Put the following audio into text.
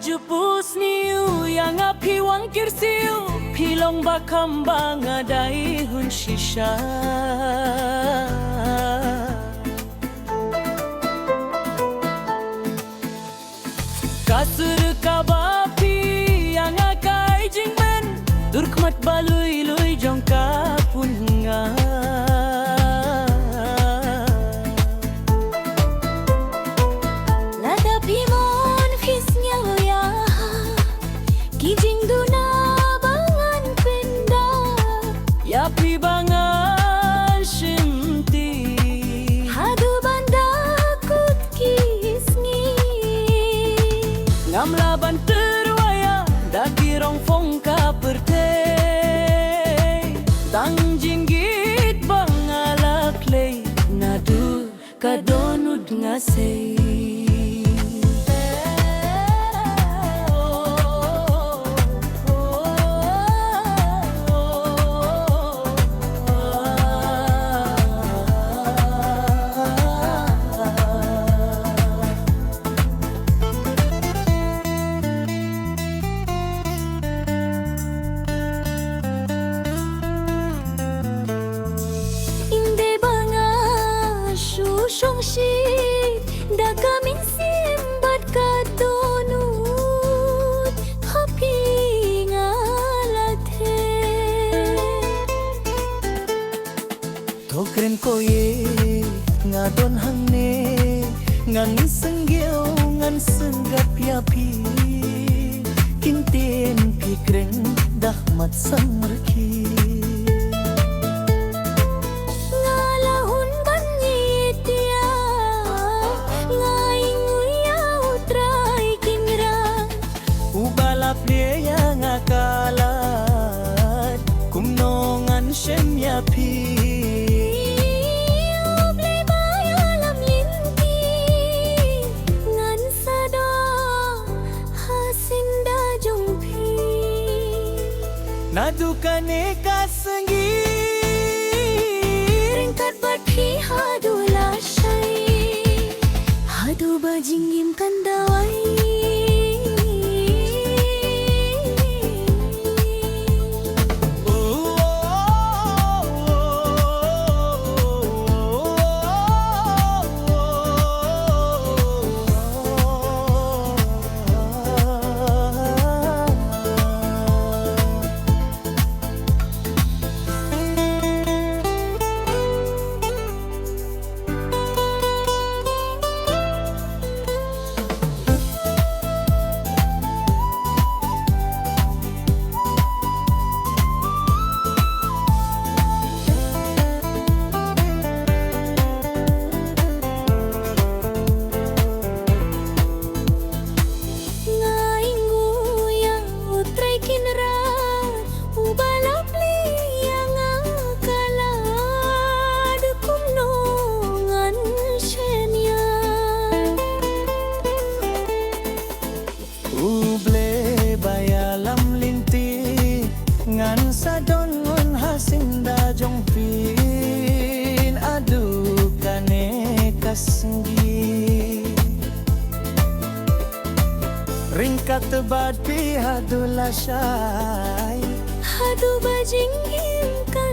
baju poohsniew yang api wang kyrsiew pilong bakam bangadai hun shisha. Kasur kaba yang akai jingkmen khmat balui lui jong pun ngam. Lada pimon fisngew ya jing duna bangan pyndap Ya pi bangan shimti haduh bandakut sngi ngam laban tyrwa ya daki rong phong ka pyrthei tang jingieit bangala khlei naduh ka dohnud ngase. Shongshit daka min simbat ka dohnud hapi ngalathe Thokren ko ye ngadon hangne ngan sngew ngan senggap ya pi kinten pikreng khmat samrki. Phla yang akalat kumnongan shem ya pi oble bayalam linti ngan sada hasinda jong Naduh kane ka sngi ringkat berpi haduh lashai haduh jingkmen dawai ngan sadon ngun hasinda jong pin aduh kane kasngi ringkat tebat pi haduh lashai haduh jingkmen